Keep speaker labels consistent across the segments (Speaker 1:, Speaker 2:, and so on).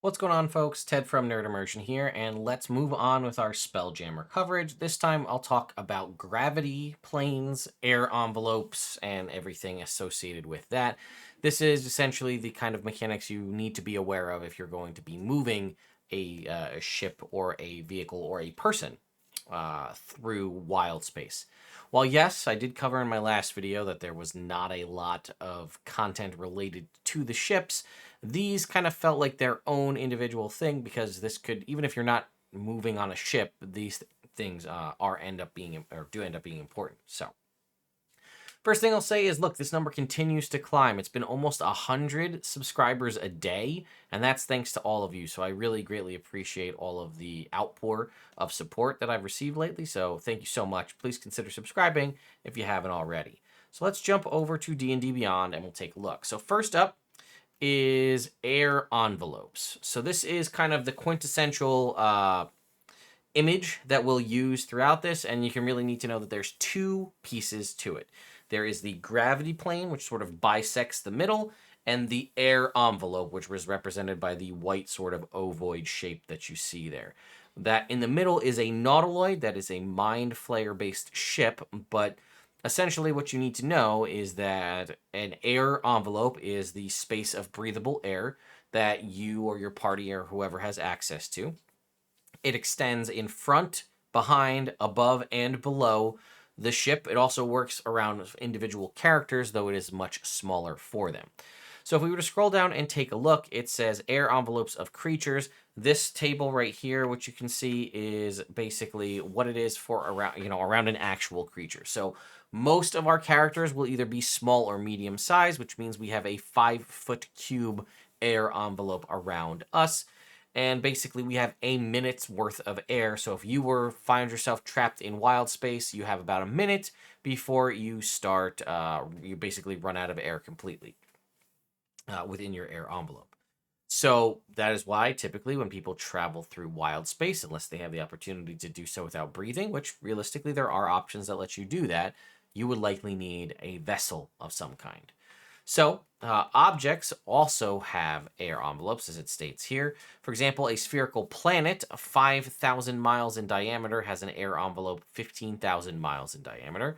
Speaker 1: What's going on, folks? Ted from Immersion here, and let's move on with our Spelljammer coverage. This time I'll talk about gravity planes, air envelopes, and everything associated with that. This is essentially the kind of mechanics you need to be aware of if you're going to be moving a ship or a vehicle or a person through Wildspace. While yes, I did cover in my last video that there was not a lot of content related to the ships, these kind of felt like their own individual thing because this could, even if you're not moving on a ship, these things do end up being important. So first thing I'll say is, look, this number continues to climb. It's been almost 100 subscribers a day, and that's thanks to all of you. So I really greatly appreciate all of the outpour of support that I've received lately. So thank you so much. Please consider subscribing if you haven't already. So let's jump over to D&D Beyond and we'll take a look. So first up is air envelopes. So this is kind of the quintessential image that we'll use throughout this, and you can really need to know that there's two pieces to it. There is the gravity plane, which sort of bisects the middle, and the air envelope, which was represented by the white sort of ovoid shape that you see there. That in the middle is a nautiloid, that is a mind flayer based ship, but essentially what you need to know is that an air envelope is the space of breathable air that you or your party or whoever has access to. It extends in front, behind, above, and below the ship. It also works around individual characters, though it is much smaller for them. So if we were to scroll down and take a look, it says air envelopes of creatures. This table right here, which you can see, is basically what it is for around an actual creature. So most of our characters will either be small or medium size, which means we have a 5-foot cube air envelope around us. And basically we have a minute's worth of air. So if you find yourself trapped in Wildspace, you have about a minute before you start, you basically run out of air completely within your air envelope. So that is why typically when people travel through Wildspace, unless they have the opportunity to do so without breathing, which realistically there are options that let you do that, you would likely need a vessel of some kind. So objects also have air envelopes, as it states here. For example, a spherical planet 5,000 miles in diameter has an air envelope 15,000 miles in diameter,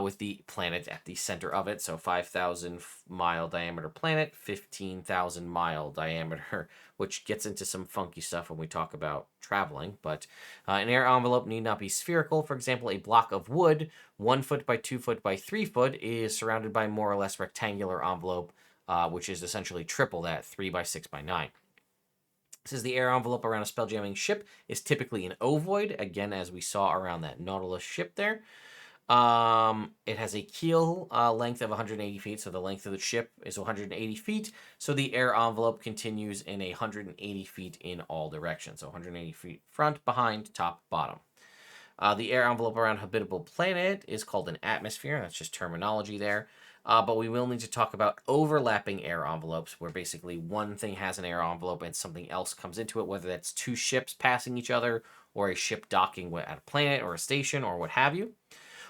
Speaker 1: with the planet at the center of it. So 5,000 mile diameter planet, 15,000 mile diameter, which gets into some funky stuff when we talk about traveling. But an air envelope need not be spherical. For example, a block of wood, 1 foot by 2 foot by 3 foot, is surrounded by more or less rectangular envelope, which is essentially triple that, 3 by 6 by 9. This is the air envelope around a spelljamming ship is typically an ovoid, again, as we saw around that Nautilus ship there. It has a keel length of 180 feet, so the length of the ship is 180 feet. So the air envelope continues in 180 feet in all directions. So 180 feet front, behind, top, bottom. The air envelope around a habitable planet is called an atmosphere. That's just terminology there. But we will need to talk about overlapping air envelopes, where basically one thing has an air envelope and something else comes into it, whether that's two ships passing each other or a ship docking at a planet or a station or what have you.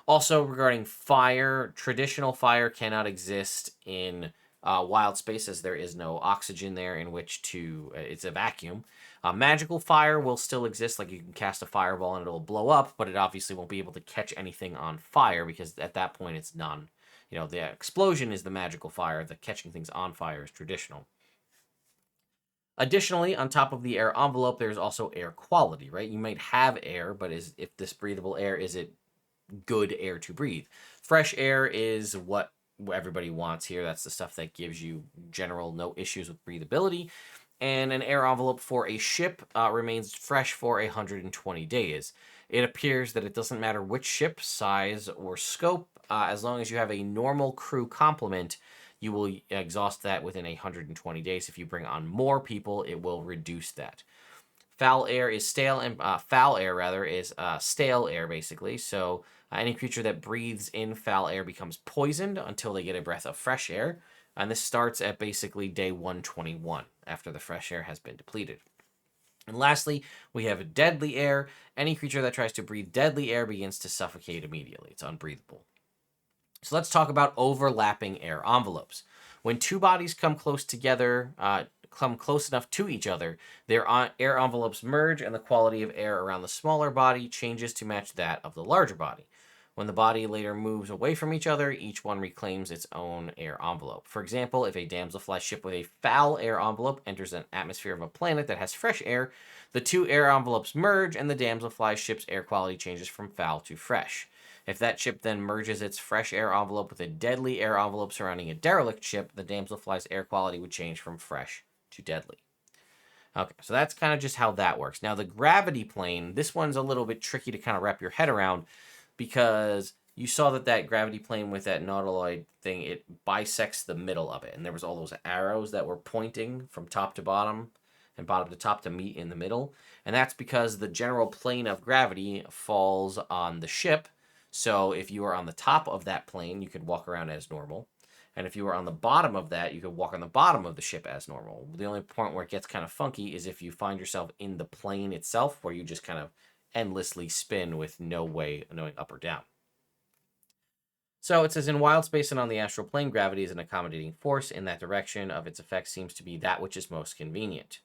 Speaker 1: Also, regarding fire, traditional fire cannot exist in Wildspace, as there is no oxygen there in which to, it's a vacuum. Magical fire will still exist, like you can cast a fireball and it'll blow up, but it obviously won't be able to catch anything on fire because at that point it's the explosion is the magical fire, the catching things on fire is traditional. Additionally, on top of the air envelope, there's also air quality, right? You might have air, but if this breathable air, is it good air to breathe? Fresh air is what everybody wants here. That's the stuff that gives you general no issues with breathability. And an air envelope for a ship remains fresh for 120 days. It appears that it doesn't matter which ship, size, or scope, as long as you have a normal crew complement, you will exhaust that within 120 days. If you bring on more people, it will reduce that. Foul air is stale, and foul air rather is stale air basically. So any creature that breathes in foul air becomes poisoned until they get a breath of fresh air, and this starts at basically day 121 after the fresh air has been depleted. And lastly, we have deadly air. Any creature that tries to breathe deadly air begins to suffocate immediately. It's unbreathable. So let's talk about overlapping air envelopes. When two bodies come close together, come close enough to each other, their air envelopes merge and the quality of air around the smaller body changes to match that of the larger body. When the body later moves away from each other, each one reclaims its own air envelope. For example, if a damselfly ship with a foul air envelope enters an atmosphere of a planet that has fresh air, the two air envelopes merge and the damselfly ship's air quality changes from foul to fresh. If that ship then merges its fresh air envelope with a deadly air envelope surrounding a derelict ship, the damselfly's air quality would change from fresh to deadly. Okay, so that's kind of just how that works. Now, the gravity plane, this one's a little bit tricky to kind of wrap your head around, because you saw that gravity plane with that nautiloid thing, it bisects the middle of it. And there was all those arrows that were pointing from top to bottom and bottom to top to meet in the middle. And that's because the general plane of gravity falls on the ship. So if you are on the top of that plane, you could walk around as normal. And if you were on the bottom of that, you could walk on the bottom of the ship as normal. The only point where it gets kind of funky is if you find yourself in the plane itself, where you just kind of endlessly spin with no way of knowing up or down. So it says, in Wildspace and on the astral plane, gravity is an accommodating force. In that direction of its effects seems to be that which is most convenient.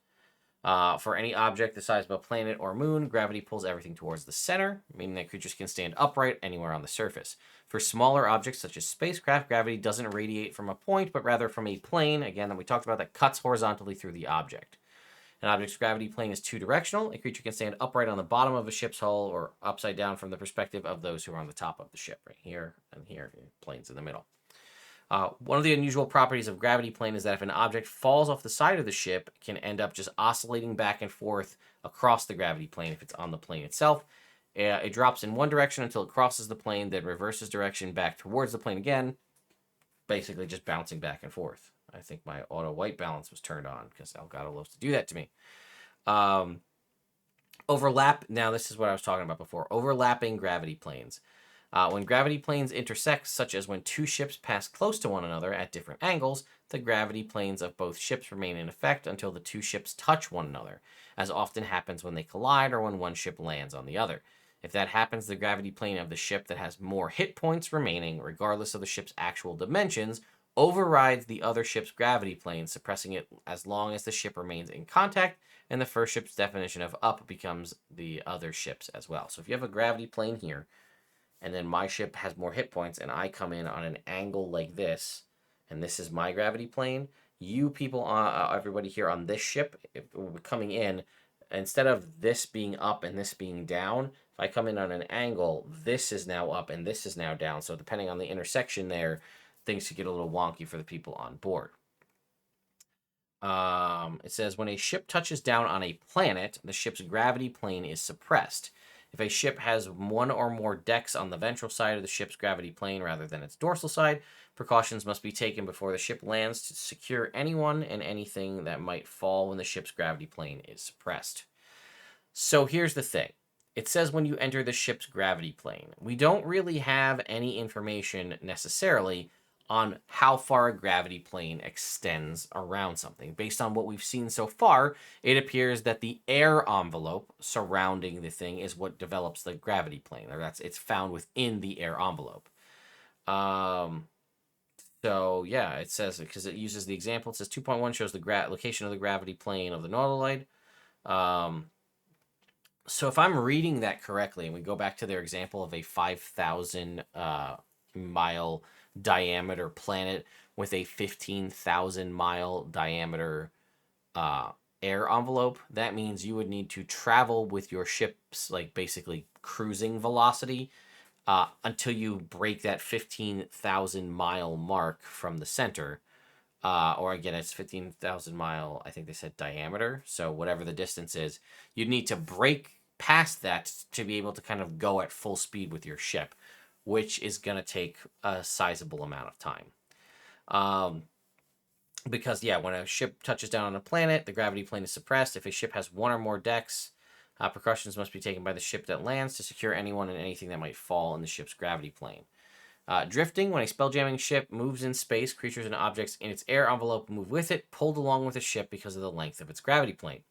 Speaker 1: For any object the size of a planet or moon, gravity pulls everything towards the center, meaning that creatures can stand upright anywhere on the surface. For smaller objects such as spacecraft, gravity doesn't radiate from a point, but rather from a plane, again, that we talked about, that cuts horizontally through the object. An object's gravity plane is two-directional. A creature can stand upright on the bottom of a ship's hull or upside down from the perspective of those who are on the top of the ship, right here and here, planes in the middle. One of the unusual properties of gravity plane is that if an object falls off the side of the ship, it can end up just oscillating back and forth across the gravity plane if it's on the plane itself. It drops in one direction until it crosses the plane, then reverses direction back towards the plane again, basically just bouncing back and forth. I think my auto white balance was turned on because Elgato loves to do that to me. Overlap. Now, this is what I was talking about before. Overlapping gravity planes. When gravity planes intersect, such as when two ships pass close to one another at different angles, the gravity planes of both ships remain in effect until the two ships touch one another, as often happens when they collide or when one ship lands on the other. If that happens, the gravity plane of the ship that has more hit points remaining, regardless of the ship's actual dimensions, overrides the other ship's gravity plane, suppressing it as long as the ship remains in contact, and the first ship's definition of up becomes the other ship's as well. So if you have a gravity plane here, and then my ship has more hit points, and I come in on an angle like this, and this is my gravity plane, you people, everybody here on this ship, coming in, instead of this being up and this being down, if I come in on an angle, this is now up and this is now down. So depending on the intersection there, things could get a little wonky for the people on board. It says, when a ship touches down on a planet, the ship's gravity plane is suppressed. If a ship has one or more decks on the ventral side of the ship's gravity plane rather than its dorsal side, precautions must be taken before the ship lands to secure anyone and anything that might fall when the ship's gravity plane is suppressed. So here's the thing. It says when you enter the ship's gravity plane. We don't really have any information necessarily on how far a gravity plane extends around something. Based on what we've seen so far, it appears that the air envelope surrounding the thing is what develops the gravity plane, or it's found within the air envelope. So yeah, it says, because it uses the example, it says 2.1 shows the location of the gravity plane of the nautiloid. So if I'm reading that correctly, and we go back to their example of a 5,000 mile diameter planet with a 15,000 mile diameter air envelope, that means you would need to travel with your ship's, like, basically cruising velocity until you break that 15,000 mile mark from the center. Or again, it's 15,000 mile, I think they said diameter. So whatever the distance is, you'd need to break past that to be able to kind of go at full speed with your ship, which is going to take a sizable amount of time. Because, yeah, when a ship touches down on a planet, the gravity plane is suppressed. If a ship has one or more decks, precautions must be taken by the ship that lands to secure anyone and anything that might fall in the ship's gravity plane. Drifting, when a spelljamming ship moves in space, creatures and objects in its air envelope move with it, pulled along with the ship because of the length of its gravity plane.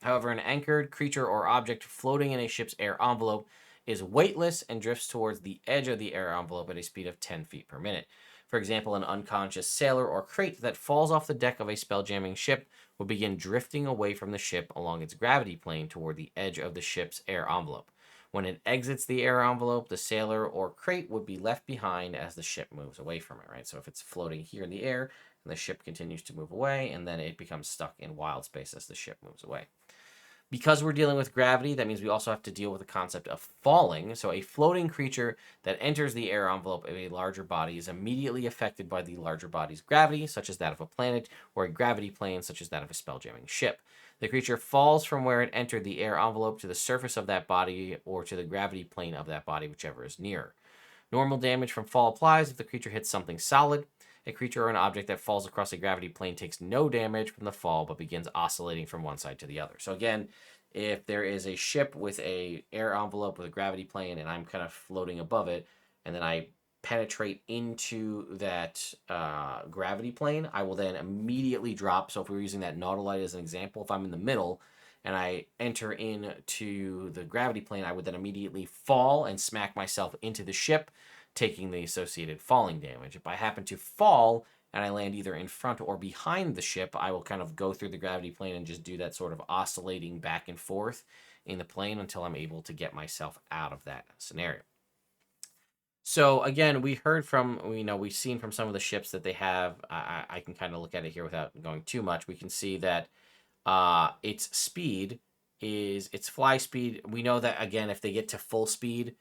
Speaker 1: However, an anchored creature or object floating in a ship's air envelope is weightless and drifts towards the edge of the air envelope at a speed of 10 feet per minute. For example, an unconscious sailor or crate that falls off the deck of a spelljamming ship would begin drifting away from the ship along its gravity plane toward the edge of the ship's air envelope. When it exits the air envelope, the sailor or crate would be left behind as the ship moves away from it, right? So if it's floating here in the air, and the ship continues to move away, and then it becomes stuck in wild space as the ship moves away. Because we're dealing with gravity, that means we also have to deal with the concept of falling. So a floating creature that enters the air envelope of a larger body is immediately affected by the larger body's gravity, such as that of a planet, or a gravity plane, such as that of a spelljamming ship. The creature falls from where it entered the air envelope to the surface of that body or to the gravity plane of that body, whichever is nearer. Normal damage from fall applies if the creature hits something solid. A creature or an object that falls across a gravity plane takes no damage from the fall, but begins oscillating from one side to the other. So again, if there is a ship with a air envelope with a gravity plane, and I'm kind of floating above it, and then I penetrate into that gravity plane, I will then immediately drop. So if we're using that Nautolite as an example, if I'm in the middle and I enter into the gravity plane, I would then immediately fall and smack myself into the ship, taking the associated falling damage. If I happen to fall and I land either in front or behind the ship, I will kind of go through the gravity plane and just do that sort of oscillating back and forth in the plane until I'm able to get myself out of that scenario. So again, we heard from, we've seen from some of the ships that they have, I can kind of look at it here without going too much. We can see that its speed is its fly speed. We know that, again, if they get to full speed,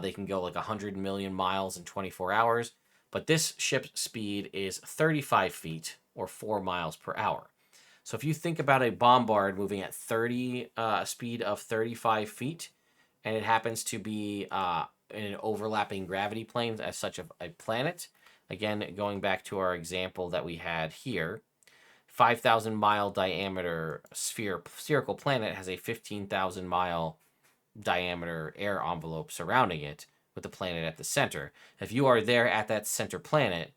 Speaker 1: they can go like 100 million miles in 24 hours. But this ship's speed is 35 feet or 4 miles per hour. So if you think about a bombard moving at speed of 35 feet, and it happens to be in an overlapping gravity plane as such a planet, again, going back to our example that we had here, 5,000 mile diameter spherical planet has a 15,000 mile diameter air envelope surrounding it with the planet at the center. If you are there at that center planet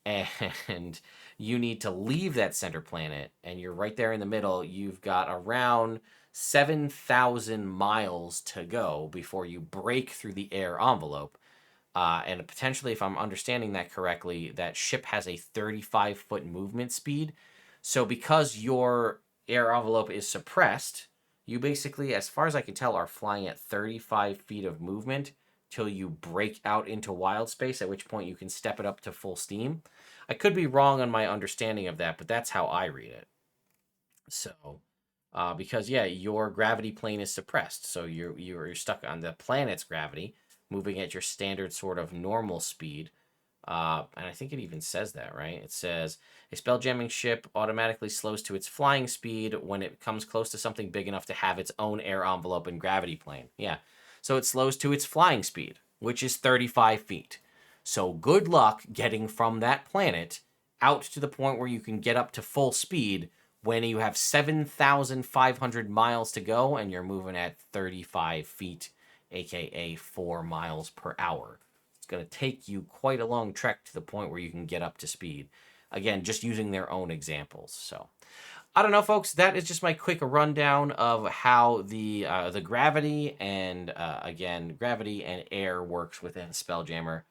Speaker 1: and you need to leave that center planet and you're right there in the middle, you've got around 7,000 miles to go before you break through the air envelope. And potentially, if I'm understanding that correctly, that ship has a 35-foot movement speed. So because your air envelope is suppressed, you basically, as far as I can tell, are flying at 35 feet of movement till you break out into wild space, at which point you can step it up to full steam. I could be wrong on my understanding of that, but that's how I read it. So, because, yeah, your gravity plane is suppressed. So you're stuck on the planet's gravity, moving at your standard sort of normal speed. And I think it even says that, right? It says, a spelljamming ship automatically slows to its flying speed when it comes close to something big enough to have its own air envelope and gravity plane. Yeah. So it slows to its flying speed, which is 35 feet. So good luck getting from that planet out to the point where you can get up to full speed when you have 7,500 miles to go and you're moving at 35 feet, aka 4 miles per hour. Going to take you quite a long trek to the point where you can get up to speed. Again, just using their own examples. So, I don't know, folks. That is just my quick rundown of how the gravity and gravity and air works within Spelljammer.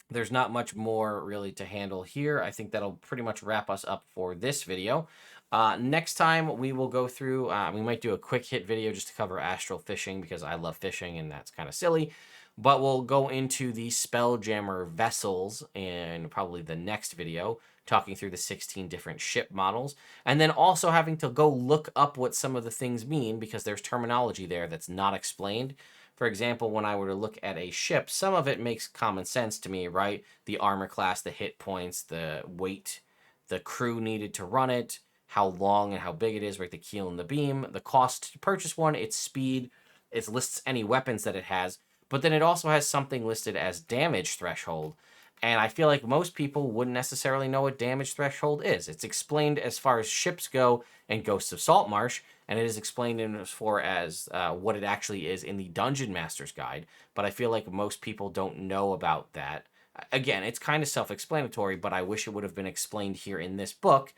Speaker 1: There's not much more really to handle here. I think that'll pretty much wrap us up for this video. Next time we will go through. We might do a quick hit video just to cover astral fishing because I love fishing and that's kind of silly. But we'll go into the Spelljammer vessels in probably the next video, talking through the 16 different ship models, and then also having to go look up what some of the things mean because there's terminology there that's not explained. For example, when I were to look at a ship, some of it makes common sense to me, right? The armor class, the hit points, the weight, the crew needed to run it, how long and how big it is, right? The keel and the beam, the cost to purchase one, its speed, it lists any weapons that it has. But then it also has something listed as damage threshold. And I feel like most people wouldn't necessarily know what damage threshold is. It's explained as far as ships go in Ghosts of Saltmarsh, and it is explained in as far as what it actually is in the Dungeon Master's Guide. But I feel like most people don't know about that. Again, it's kind of self-explanatory, but I wish it would have been explained here in this book,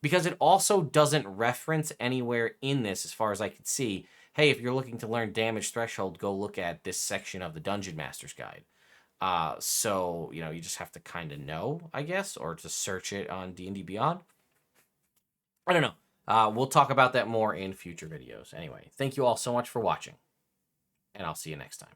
Speaker 1: because it also doesn't reference anywhere in this, as far as I could see, hey, if you're looking to learn damage threshold, go look at this section of the Dungeon Master's Guide. So, you know, you just have to kind of know, I guess, or just search it on D&D Beyond. I don't know. We'll talk about that more in future videos. Anyway, thank you all so much for watching, and I'll see you next time.